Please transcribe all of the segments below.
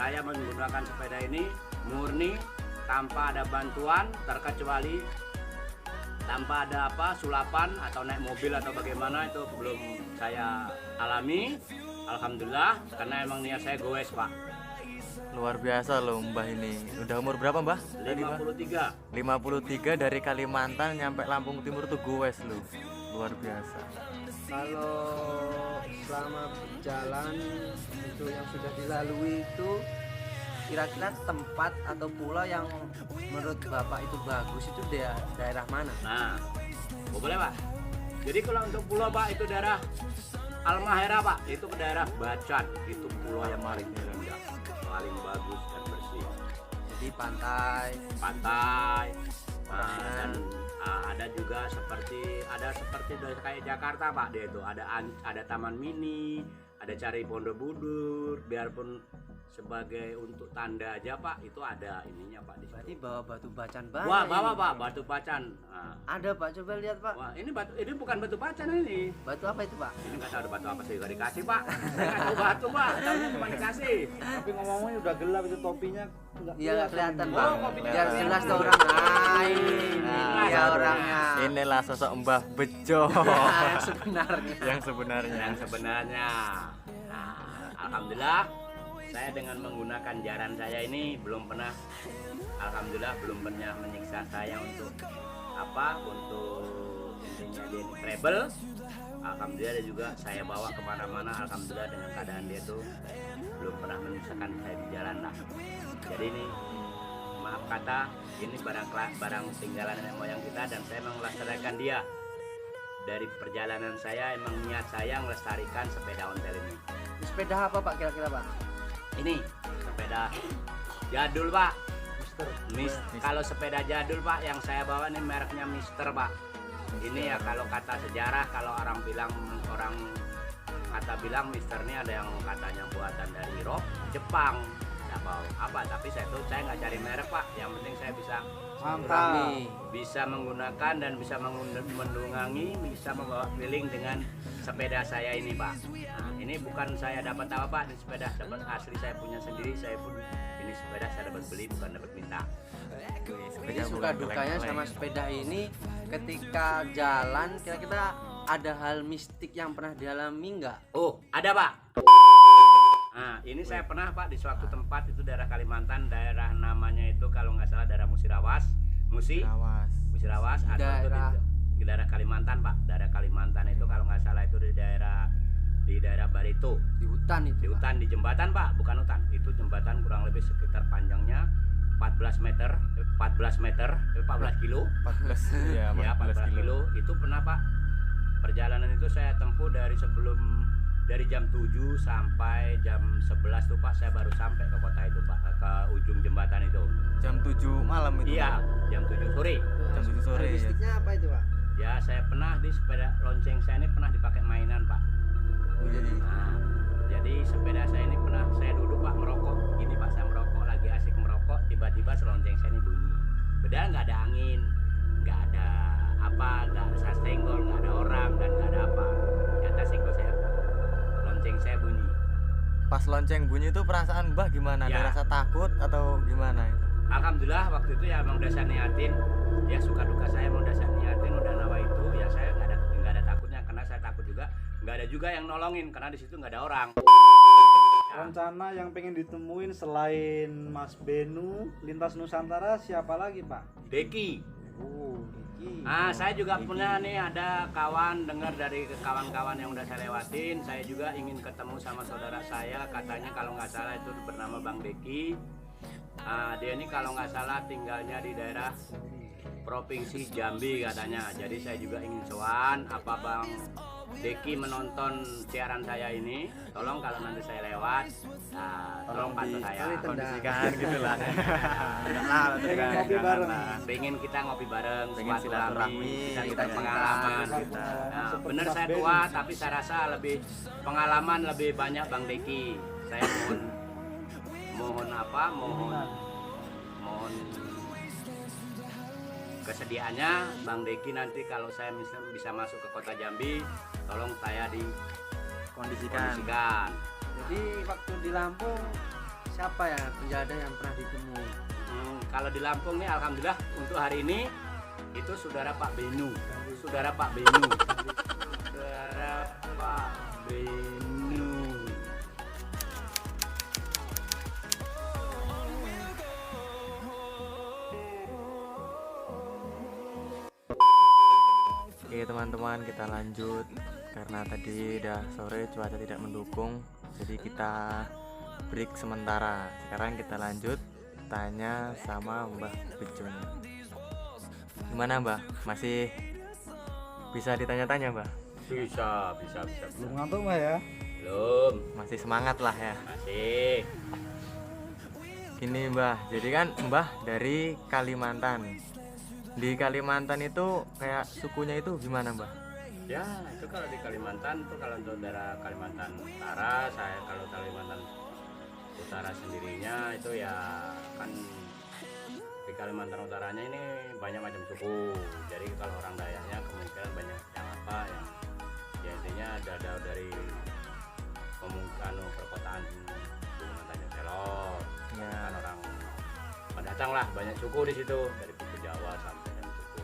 saya menggunakan sepeda ini murni tanpa ada bantuan, terkecuali tanpa ada sulapan atau naik mobil atau bagaimana, itu belum saya alami. Alhamdulillah, karena emang niat saya goes Pak. Luar biasa loh Mbah ini. Udah umur berapa Mbah? 53. 53 dari Kalimantan nyampe Lampung Timur tuh goes loh. Luar biasa. Kalau selama berjalan itu yang sudah dilalui itu, kira-kira tempat atau pulau yang menurut Bapak itu bagus itu daerah mana? Nah, boleh Pak. Jadi kalau untuk pulau Pak itu daerah Halmahera Pak, itu ke daerah Bacan, itu pulau yang paling indah, paling bagus dan bersih. Jadi pantai, dan ada juga seperti kayak Jakarta Pak, dia itu ada taman mini, ada cari Pondok biarpun sebagai untuk tanda aja Pak, itu ada ininya Pak di situ. berarti bawa batu bacan banyak. Wah, bawa ini. Pak batu pacan. Nah. Ada Pak, coba lihat Pak. Wah, ini bukan batu pacan ini. Batu apa itu Pak? Ini nggak tahu ada batu apa sih, nggak dikasih Pak. Saya nggak tahu batu Pak, tahunya cuma dikasih. Tapi ngomong-ngomongnya udah gelap itu topinya nggak Iya nggak kelihatan ini. Pak. Oh, kopinya Biar kelihatan. jelas tuh orang. Nah, ini Nah, dia orangnya. Inilah sosok Mbah Bejo Yang sebenarnya. yang sebenarnya. Yang sebenarnya. Nah, alhamdulillah saya dengan menggunakan jaran saya ini belum pernah, alhamdulillah belum pernah menyiksa saya untuk untuk intinya dia ini travel. Alhamdulillah dia juga saya bawa kemana-mana, alhamdulillah dengan keadaan dia tuh belum pernah menyiksakan saya di jalan lah. Jadi ini maaf kata, ini barang tinggalan nenek moyang kita dan saya melestarikan dia. Dari perjalanan saya emang niat saya melestarikan sepeda ontel ini. Sepeda apa Pak kira-kira Pak? Ini sepeda jadul Pak. Kalau sepeda jadul Pak yang saya bawa ini mereknya Mister Pak. Ini ya kalau kata sejarah, kalau orang kata bilang Mister ini ada yang katanya buatan dari Eropa, Jepang, nggak tahu apa. Tapi saya nggak cari merek Pak. Yang penting saya bisa bisa menggunakan dan bisa mendungangi, bisa membawa keliling dengan sepeda saya ini Pak. Nah, ini bukan saya dapat apa Pak, ini sepeda dapat asli saya punya sendiri. Saya pun ini sepeda saya dapat beli, bukan dapat minta. Jadi suka dukanya sama sepeda ini ketika jalan, kira-kira ada hal mistik yang pernah dialami nggak? Oh, ada Pak. Nah, ini saya pernah Pak di suatu tempat itu daerah Kalimantan, daerah namanya itu kalau nggak salah daerah Musirawas, atau di daerah Kalimantan Pak. Daerah Kalimantan itu kalau nggak salah itu di daerah Barito. Di hutan itu. Di hutan, di jembatan Pak, bukan hutan. Itu jembatan kurang lebih sekitar panjangnya 14 kilo. 14 ya, 14 kilo. Itu pernah Pak. Perjalanan itu saya tempuh dari jam 7 sampai jam 11 tuh Pak, saya baru sampai ke kota itu Pak, ke ujung jembatan itu. Jam 7 malam itu. Iya, jam 7 sore. Jam 7 sore. Hal mistiknya apa itu Pak? Ya, saya pernah di sepeda lonceng saya ini pernah dipakai mainan Pak. Jadi sepeda saya ini pernah saya duduk Pak merokok. Gini Pak, saya merokok, lagi asik merokok, tiba-tiba selonceng saya ini bunyi. Padahal nggak ada angin, nggak ada saya senggol, nggak ada orang dan nggak ada apa. Ternyata senggol saya, lonceng saya bunyi. Pas lonceng bunyi itu perasaan Mbah gimana? Ya. Ada rasa takut atau gimana itu? Alhamdulillah waktu itu ya emang udah saya niatin, ya suka duka saya emang udah saya niatin, udah nawa itu, ya saya nggak ada takutnya, karena saya takut juga nggak ada juga yang nolongin karena di situ nggak ada orang. Rencana yang pengen ditemuin selain Mas Benu lintas Nusantara siapa lagi Pak? Deki. Deki. Saya juga punya nih, ada kawan, dengar dari kawan-kawan yang udah saya lewatin, saya juga ingin ketemu sama saudara saya, katanya kalau nggak salah itu bernama Bang Deki. Dia ini kalau nggak salah tinggalnya di daerah Provinsi Jambi katanya. Jadi saya juga ingin sowan, apa Bang Deki menonton siaran saya ini, tolong kalau nanti saya lewat, tolong bantu saya Kondisikan gitu lah. Pengen ngopi bareng. Pengen kita ngopi bareng, Pengen silaturahmi, kita kita pengalaman. kita. Bener saya tua, tapi saya rasa lebih pengalaman lebih banyak Bang Deki. Saya mohon kesediaannya Bang Deki nanti kalau saya bisa masuk ke kota Jambi, tolong saya Kondisikan. Jadi waktu di Lampung siapa ya penjada yang pernah ditemui? Kalau di Lampung nih alhamdulillah untuk hari ini itu saudara Pak Benu. Saudara Pak Benu. Saudara Pak Benu. Oke teman-teman, kita lanjut karena tadi udah sore, cuaca tidak mendukung, jadi kita break sementara. Sekarang kita lanjut tanya sama Mbah Bejon. Gimana Mbah? Masih bisa ditanya-tanya Mbah? Bisa. Belum ngantuk Mbah ya? Belum. Masih semangat lah ya. Masih. Gini Mbah, jadi kan Mbah dari Kalimantan. Di Kalimantan itu kayak sukunya itu gimana Mbah? Ya, itu kalau di Kalimantan tuh kalau untuk daerah Kalimantan Utara, saya kalau Kalimantan Utara sendirinya itu ya kan di Kalimantan Utaranya ini banyak macam suku. Jadi kalau orang Dayaknya kemungkinan banyak yang apa yang ya intinya ada dari pemungkan perkotaan Tanjung Selor. Ya. Kan orang pendatang lah, banyak suku di situ dari suku Jawa sampai dan suku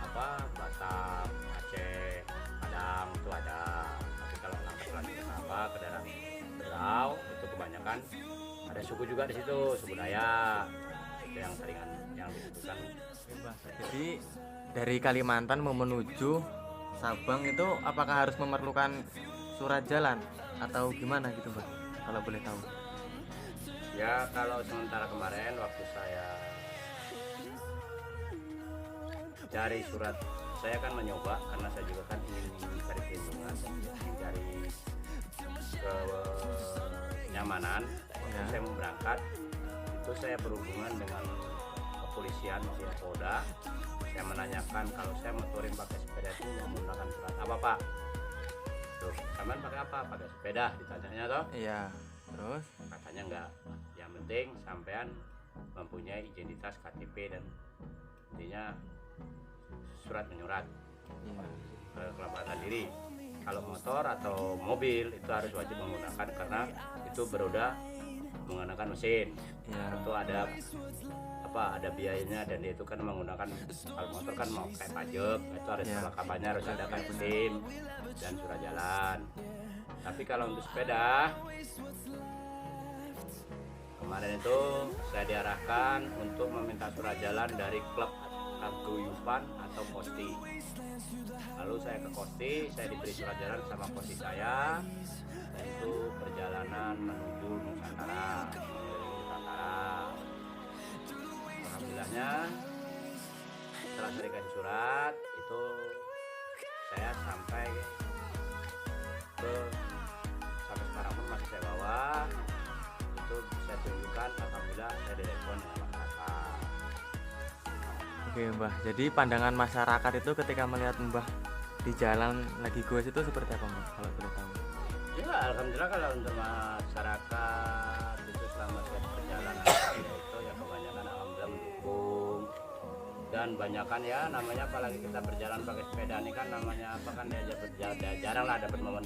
apa Batak, Aceh, Padang itu ada. Tapi kalau lanjut ke apa ke daerah Berau itu kebanyakan ada suku juga di situ, suku Dayak itu yang seringan yang disebutkan. Jadi dari Kalimantan mau menuju Sabang itu apakah harus memerlukan surat jalan atau gimana gitu Mbak? Kalau boleh tahu. Ya kalau sementara kemarin waktu saya cari surat, saya kan mencoba karena saya juga kan ingin mencari perlindungan, mencari kenyamanan. Waktu saya mau berangkat itu saya berhubungan dengan kepolisian pihak Polda. Saya menanyakan kalau saya mau touring pakai sepeda itu menggunakan surat apa Pak? Tuh, kalian pakai apa? Pakai sepeda, ditanyanya toh? Iya. Terus? Katanya enggak. Yang penting sampean mempunyai identitas KTP dan intinya surat menyurat keselamatan diri. Kalau motor atau mobil itu harus wajib menggunakan karena itu beroda menggunakan mesin. Ya. Itu ada apa? Ada biayanya dan dia itu kan menggunakan kalau motor kan mau kayak pajak itu harus perlengkapannya harus ada kan SIM dan surat jalan. Tapi kalau untuk sepeda kemarin itu saya diarahkan untuk meminta surat jalan dari klub paguyuban atau Kosti. Lalu saya ke Kosti, saya diberi surat jalan sama Kosti saya untuk perjalanan menuju Nusantara. Alhamdulillahnya setelah saya dikasih surat itu saya sampai sekarang pun masih saya bawa. Itu saya tunjukkan, alhamdulillah saya direspon dengan masyarakat. Oke Mbah, jadi pandangan masyarakat itu ketika melihat Mbah di jalan lagi goes itu seperti apa Mbah kalau boleh tahu? Ya alhamdulillah kalau untuk masyarakat itu selama saya perjalanan itu ya kebanyakan alhamdulillah mendukung. Dan banyakan ya namanya apalagi kita berjalan pakai sepeda ini kan namanya apa kan ya jarang lah dapat momen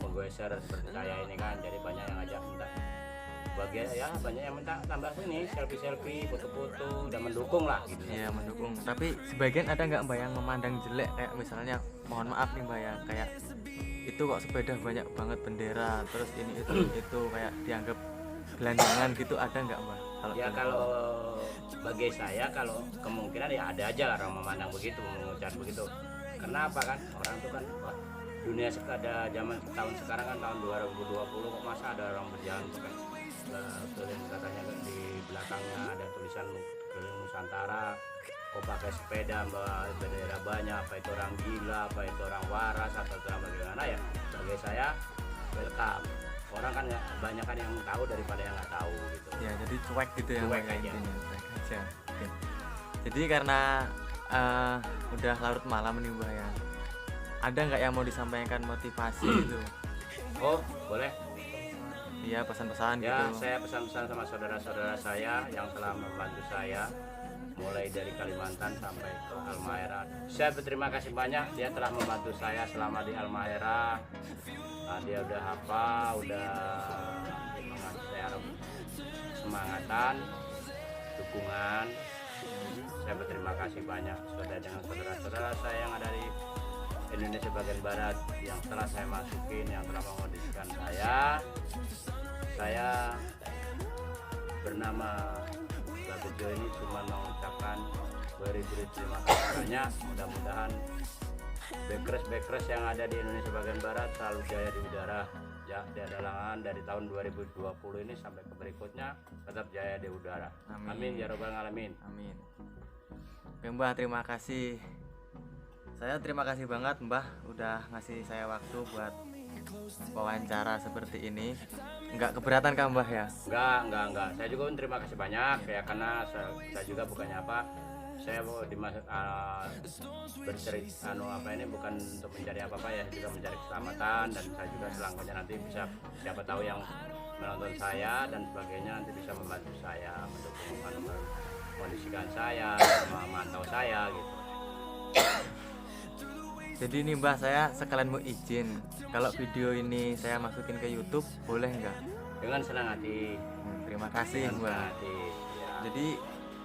penggeser seperti saya ini kan, jadi banyak yang ngajak minta bagian ya banyak yang minta tambah sini selfie foto-foto dan mendukung lah gitu. Iya mendukung. Tapi sebagian ada nggak Mbak yang memandang jelek kayak misalnya mohon maaf nih Mbak ya kayak itu kok sepeda banyak banget bendera terus ini itu kayak dianggap gelandangan gitu, ada nggak Mbak? Ya kalau bagi saya kalau kemungkinan ya ada aja lah orang memandang begitu, mengucapkan begitu. Kenapa kan orang itu kan wah, dunia ada zaman tahun sekarang kan tahun 2020 kok masa ada orang berjalan pakai keliling katanya di belakangnya ada tulisan keliling Nusantara kok pakai sepeda bendera banyak, apa itu orang gila, apa itu orang waras atau orang bagaimana ya. Bagi saya welcome. Orang kan banyak kan yang tahu daripada yang nggak tahu gitu. Ya jadi cuek gitu ya. Cuek Mbak, aja. intinya, cuek aja. Oke. Jadi karena udah larut malam nih Mbak ya, ada nggak yang mau disampaikan motivasi gitu? Oh boleh. Iya pesan-pesan Ya gitu. saya pesan-pesan sama saudara-saudara saya yang telah membantu saya mulai dari Kalimantan sampai ke Halmahera. Saya berterima kasih banyak, dia telah membantu saya selama di Halmahera. Nah, dia udah apa, udah kemangatan, dukungan. Saya berterima kasih banyak dengan saudara-saudara saya yang ada di Indonesia bagian barat yang telah saya masukin, yang telah mengondisikan saya. Saya bernama Babejo ini cuma mengucapkan beri-beri terima kasih banyak. Mudah-mudahan backers yang ada di Indonesia bagian barat selalu jaya di udara. Ya, di adalangan dari tahun 2020 ini sampai ke berikutnya tetap jaya di udara. Amin ya robbal alamin. Amin. Oke Mbah, terima kasih. Saya terima kasih banget Mbah udah ngasih saya waktu buat wawancara seperti ini. Enggak keberatan kan Mbah ya? Enggak. Saya juga terima kasih banyak ya, karena saya juga bukannya apa. Saya mau dimasuk bercerita ini bukan untuk mencari apa-apa ya, juga mencari keselamatan, dan saya juga selangkahnya nanti bisa, siapa tahu yang menonton saya dan sebagainya nanti bisa membantu saya, mendukung kondisikan saya, memantau saya gitu. Jadi ini Mbah, saya sekalian mau izin, kalau video ini saya masukin ke YouTube boleh nggak? Dengan senang hati. Terima kasih Dengan Mbah. senang hati. Ya. Jadi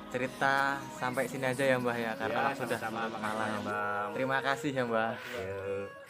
cerita sampai sini aja ya Mbah ya, karena Ya, sudah sama-sama, malam. Bang. Terima kasih ya Mbah. Ya.